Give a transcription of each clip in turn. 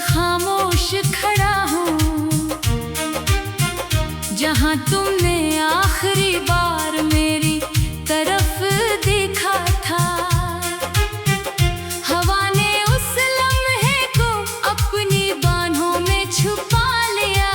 खामोश खड़ा हूँ, जहाँ तुमने आखिरी बार मेरी तरफ देखा था। हवा ने उस लम्हे को अपनी बाहों में छुपा लिया,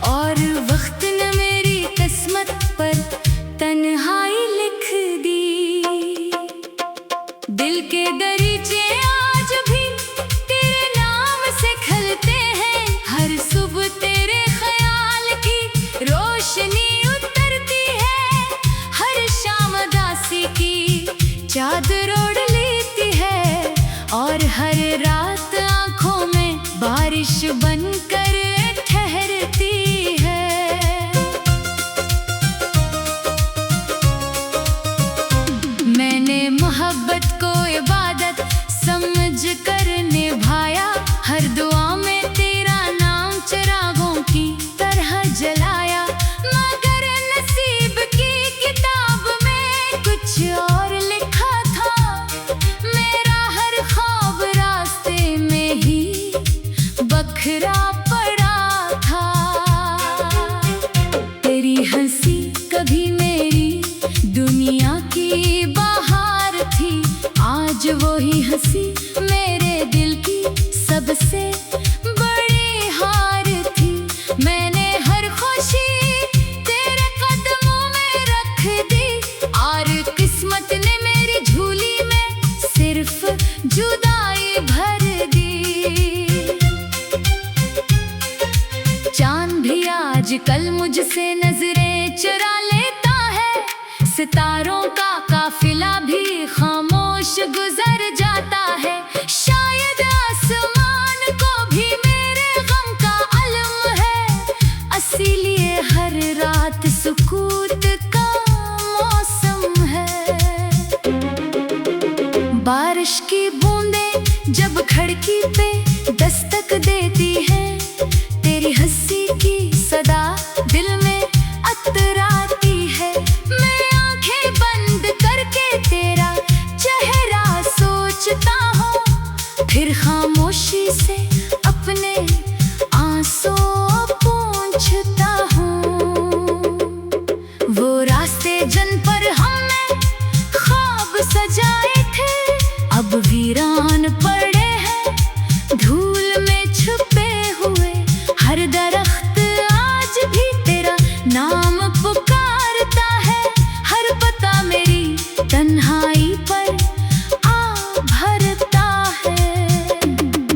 और वक्त ने मेरी किस्मत पर तन्हाई लिख दी। दिल के दरीचे आज भी तेरे नाम से खलते हैं, हर सुबह तेरे ख्याल की रोशनी उतरती है, हर शाम उदासी की चादर ओढ़ लेती है, और हर रात आंखों में बारिश बनकर ठहरती है। मैंने मोहब्बत को इबादत समझ कर निभाया, हर दुआ में तेरा नाम चिरागों की तरह जलाया, मगर नसीब की किताब में कुछ और लिखा था। मेरा हर ख्वाब रास्ते में ही बखरा पड़ा था। तेरी हंसी कभी मेरी दुनिया की बहार थी, आज वही हंसी मेरे दिल की सबसे बड़ी हार थी। मैंने हर खुशी तेरे कदमों में रख दी, और किस्मत ने मेरी झोली में सिर्फ जुदाई भर दी। चांद भी आजकल मुझसे नजरें चुरा लेता है, सितारों का काफिला भी खामोश गुजर जाता है। शायद आसमान को भी मेरे गम का अलम है, इसीलिए हर रात सुकूत का मौसम है। बारिश की बूंदें जब खिड़की पे दस्तक देती हैं, तेरी हंसी की सदा दिल में अतराती है। मैं आंखें बंद करके तेरा चेहरा सोचता हूँ, फिर खामोशी से अपने आंसू पूंछता हूँ। वो रास्ते जिन पर हमने ख्वाब सजाए थे, अब वीरान पड़े हैं, धूल में छुपे हुए। हर दरख्त आज भी तेरा नाम पुकारता है, हर पता मेरी तन्हाई पर आ भरता है।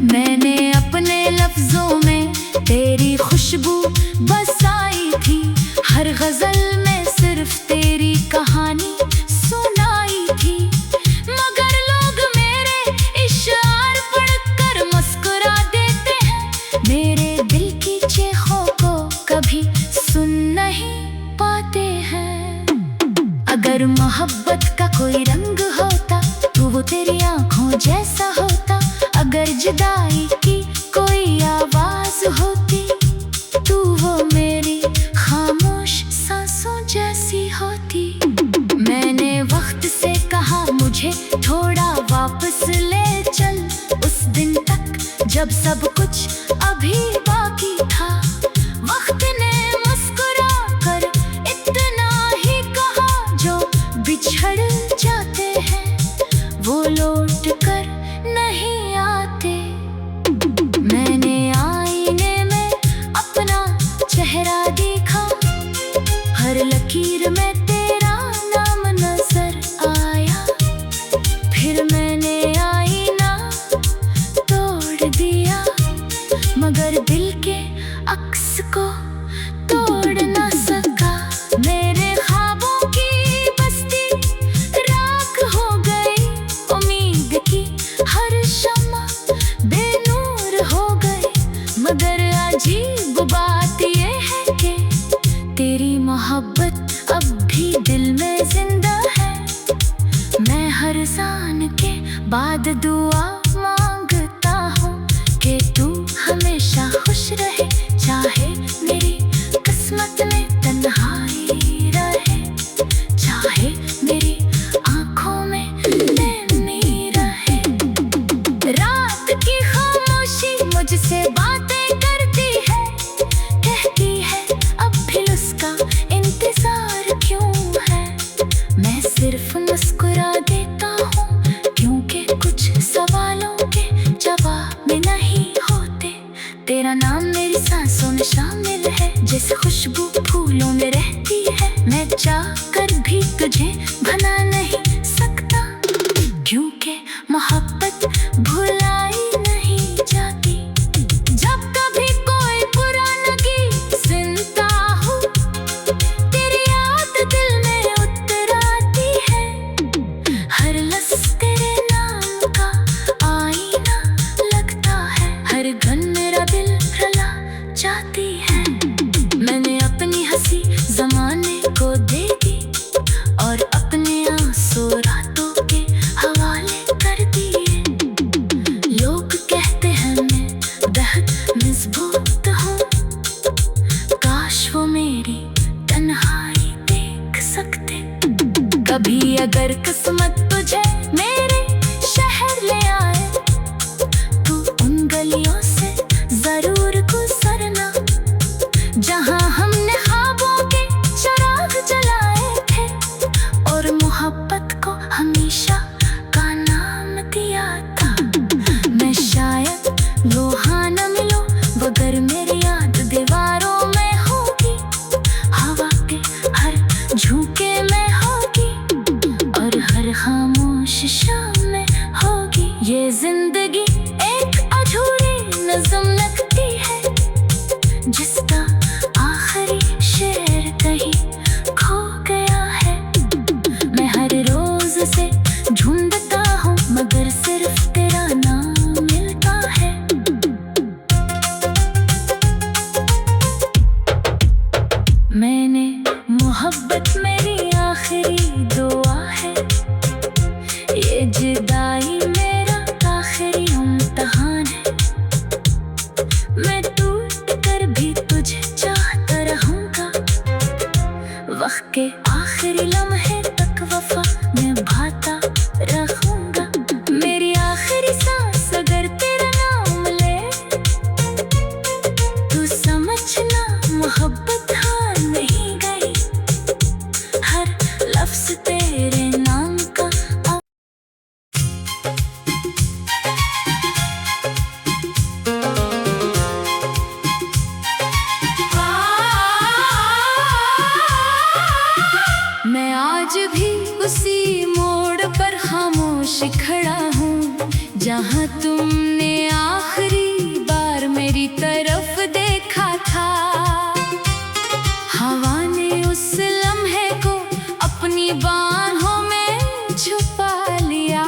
मैंने अपने लफ्जों में तेरी खुशबू बसाई थी, हर गजल में सिर्फ तेरी कहानी सुनाई थी, मगर लोग मेरे इशार पढ़कर मुस्कुरा देते हैं, मेरे दिल की चीखों को कभी सुन नहीं पाते हैं। अगर मोहब्बत का कोई रंग होता तो वो तेरी आंखों जैसा होता, अगर जुदाई की कोई आवाज होती तो वो मेरी खामोश सांसों जैसी होती। मैंने वक्त से कहा मुझे थोड़ा वापस ले चल, उस दिन तक जब सब कुछ अभी बाकी था। वक्त ने मुस्कुरा कर इतना ही कहा, जो बिछड़ जाते हैं वो लौट कर नहीं आते। मैंने आईने में अपना चेहरा देखा, हर लकीर में तेरा नाम नजर आया, फिर मैंने आईना तोड़ दिया, मगर दिल के अक्स को तोड़ ना सका। मेरे ख्वाबों की बस्ती राख हो गई, उम्मीद की हर शम्मा बेनूर हो गई, मगर अजीब बात ये है कि तेरी मोहब्बत अब भी दिल में जिंदा है। मैं हर सान के बाद दुआ मांगता हूँ कि तू हमेशा खुश रहे, चाहे मेरी किस्मत में तन्हाई रहे, चाहे मेरी आंखों में नैनी रहे। रात की क्योंकि मोहब्बत भुलाई नहीं जाती। जब कभी कोई बुरा लगी सुनता हूँ, तेरी याद दिल में उतर आती है। हर लफ्ज़ तेरे नाम का आईना लगता है, हर घन मेरा दिल रुला जाती है। मैंने अपनी हंसी ज़माने को दे दी और अपने आंसू रातों के हवाले कर दिए। लोग कहते हैं मैं बेहद मजबूत हूँ, काश वो मेरी तन्हाई देख सकते। कभी अगर किस्मत तुझे मेरे शहर ले आए, तू उन गलियों से जरूर गुजरना जहाँ हमने ख्वाबों के चिराग जलाए थे और मोहब्बत को हमेशा का नाम दिया था। मैं शायद लोहा न मिलो मगर मेरी याद दीवारों में होगी, हवा के हर झोंके में होगी और हर खामोश शाम में होगी। ये जिंदगी एक अधूरी नज़म लगती है जिसका आखिरी शेर कहीं खो गया है। मैं हर रोज से ढूंढता हूँ मगर सिर्फ तेरा नाम मिलता है। मैंने मोहब्बत मेरी आखिरी दुआ है, ये जुदाई मेरा आखिरी इम्तिहान है। मैं टूट कर भी तुझे चाहता रहूंगा, वक्त के आखिरी लम्हे तक वफा निभाता रहूंगा। मेरी आखिरी सांस अगर तेरा नाम ले, तू समझना मोहब्बत हार नहीं गई। हर लफ्ज़ तेरे नाम का मैं आज भी उसी मोड़ पर खामोश खड़ा हूँ जहाँ तुमने आखिरी बार मेरी तरफ देखा था। हवा ने उस लम्हे को अपनी बाहों में छुपा लिया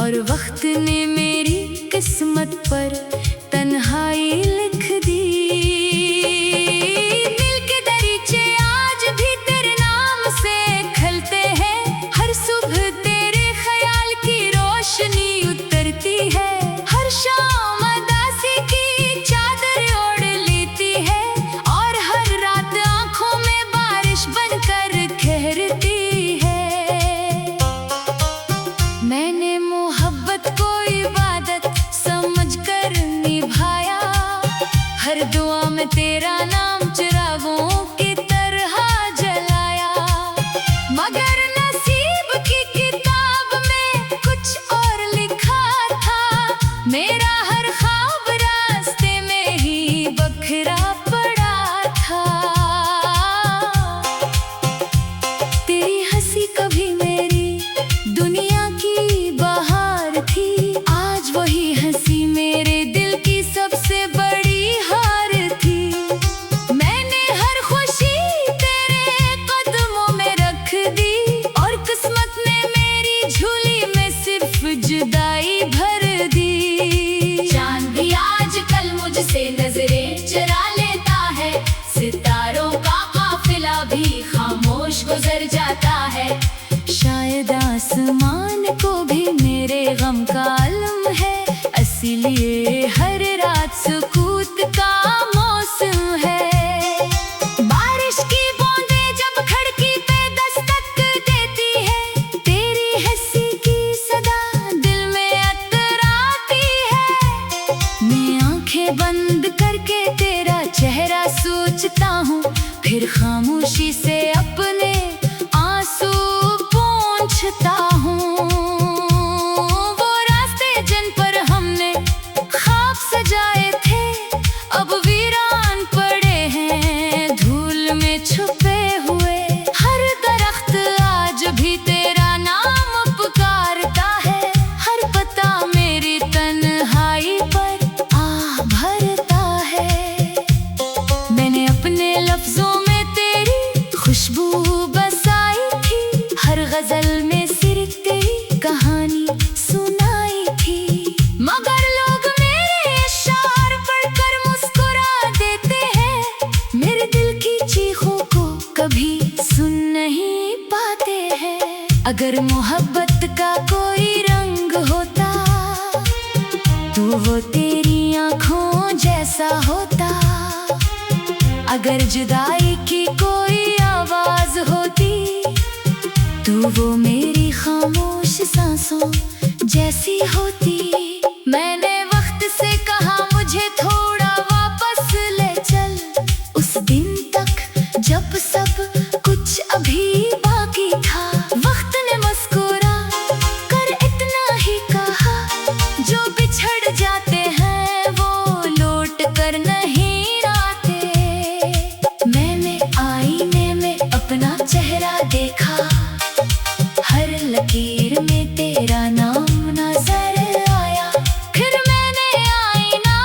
और वक्त ने मेरी किस्मत पर तन्हाई लिख दी। दिल के दरीचे आज भी तेरे नाम से खलते हैं, हर सुबह तेरे ख्याल की रोशनी उतरती है। हर शाम उदासी की चादर ओढ़ लेती है और हर रात आंखों में बारिश बनकर ठहरती है। मैंने मोहब्बत को इबादत समझकर निभाया, हर दुआ में तेरा नाम चिरागों की तरह जलाया। मगर नसीब की किताब में कुछ और लिखा था, मेरा हर ख्वाब रास्ते में ही बखरा पड़ा था। तेरी हंसी कभी मेरी दुनिया की बहार थी, आज वही हंसी मेरे दिल की सबसे बड़ी हार थी। मैंने हर खुशी तेरे कदमों में रख दी और किस्मत ने मेरी झोली में सिर्फ जुदाई भर दी। चांद भी आजकल मुझसे नजरें चुरा लेता है, सितारों का काफिला भी खामोश गुजर जाता है। शायद आसमान को भी मेरे गम का आलम है, इसीलिए हर रात सुकूत का मौसम है। बारिश की बूंदें जब खिड़की पे दस्तक देती है, तेरी हंसी की सदा दिल में अतराती है। मैं आंखें बंद करके तेरा चेहरा सोचता हूँ, फिर खामोशी से अपने आंसू पोंछता हूँ। वो रास्ते जिन पर हमने वक्त का कोई रंग होता तो वो तेरी आँखों जैसा होता। अगर जुदाई की कोई आवाज होती तो वो मेरी खामोश सांसों जैसी होती। मैंने वक्त से कहा मुझे थोड़ा वापस ले चल, उस दिन तक जब सब कुछ अभी बाकी था। वक्त ने मुस्कुरा कर इतना ही कहा, जो बिछड़ जाते हैं वो लौट कर नहीं आते। मैंने आईने में अपना चेहरा देखा, हर लकीर में तेरा नाम नजर आया। फिर मैंने आईना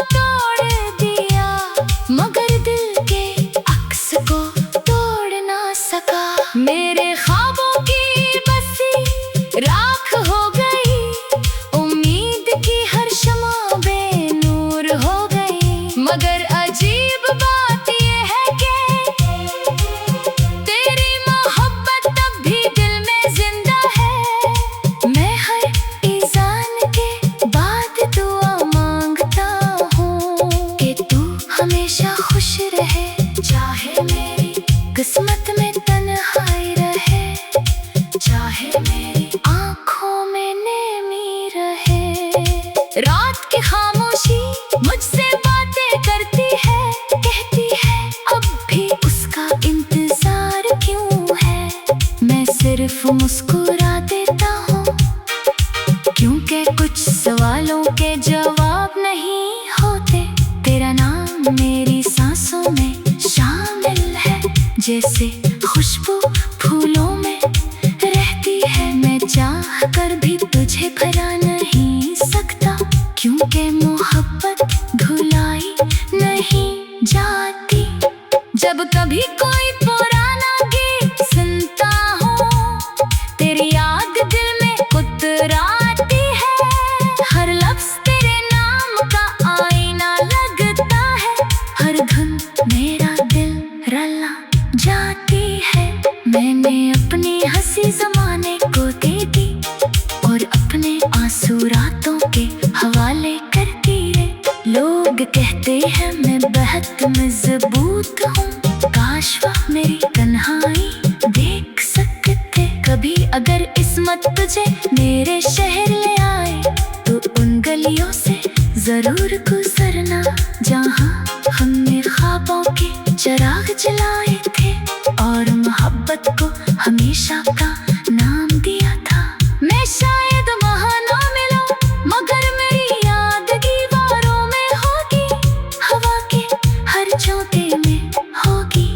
तोड़ दिया, मगर दिल के अक्स को तोड़ ना सका। मेरे ख्वाबों की बस्ती राख हो गई, उम्मीद की हर शम्मा बेनूर हो गई। मगर अजीब बात ये है कि तेरी मोहब्बत तब भी दिल में जिंदा है। मैं हर इंसान के बाद दुआ मांगता हूँ कि तू हमेशा खुश रहे, चाहे मेरी किस्मत में तन्हाई रहे, चाहे मेरी आँखों में नेमी रहे। रात की खामोशी मुझसे बातें करती है, कहती है अब भी उसका इंतजार क्यों है। मैं सिर्फ मुस्कुरा देता हूँ, क्योंकि कुछ सवालों के जवाब नहीं होते। तेरा नाम मेरी सांसों में शामिल है, जैसे खुशबू फूलों में रहती है। मैं चाह कर भी तुझे भुला नहीं सकता, क्योंकि मोहब्बत भुलाई नहीं जाती। जब कभी कोई पुराना गीत सुनता हूँ, तेरी याद दिल में उतराती है। हर लफ्ज तेरे नाम का आईना लगता है, हर धुन मेरा दिल रला जाती है। मैंने अपनी हंसी जमाने को दे दी और अपने आंसू रातों के हवाले करती रे। लोग कहते हैं मैं बहुत मजबूत हूँ, काश वह मेरी तन्हाई देख सकते। कभी अगर किस्मत तुझे मेरे शहर ले आए, तो उन गलियों से जरूर गुजरना जहाँ हमने ख्वाबों के चिराग जलाए थे और मोहब्बत को हमेशा का नाम दिया था। मैं शायद वहाँ ना मिलूं, मगर मेरी याद दीवारों में होगी, हवा के हर झोंके में होगी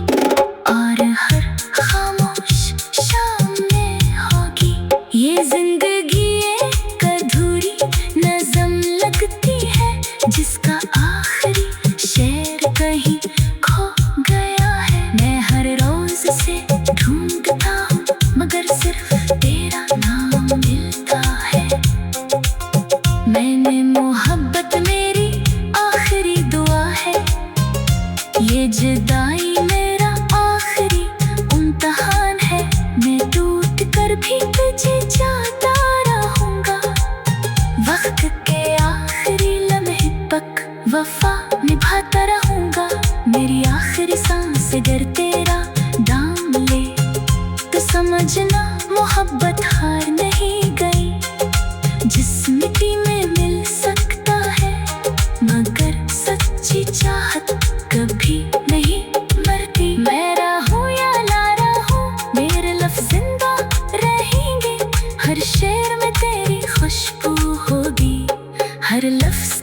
और हर खामोश शाम में होगी। ये जिंदगी एक अधूरी नज़म लगती है, जिसका आखिरी शेर कहीं खो गया है। मैं हर रोज से ढूंढता हूँ, मगर सिर्फ तेरा नाम मिलता है। मैंने मोहब्बत मेरी आखिरी दुआ है, ये जुदाई मेरा आखिरी इम्तिहान है। मैं टूट कर भी तुझे चाहता रहूँगा, वक्त के आखिरी लम्हे तक वफा निभाता रहूँगा। मेरी आखिरी सांस अगर तेरा दाम ले, तो समझना मोहब्बत हार नहीं गई। जिस मिट्टी में मिल सकता है, मगर सच्ची चाहत कभी नहीं मरती। मैं रहूं या ना रहूं, मेरे लफ्ज़ जिंदा रहेंगे। हर शेर में तेरी खुशबू होगी, हर लफ्ज़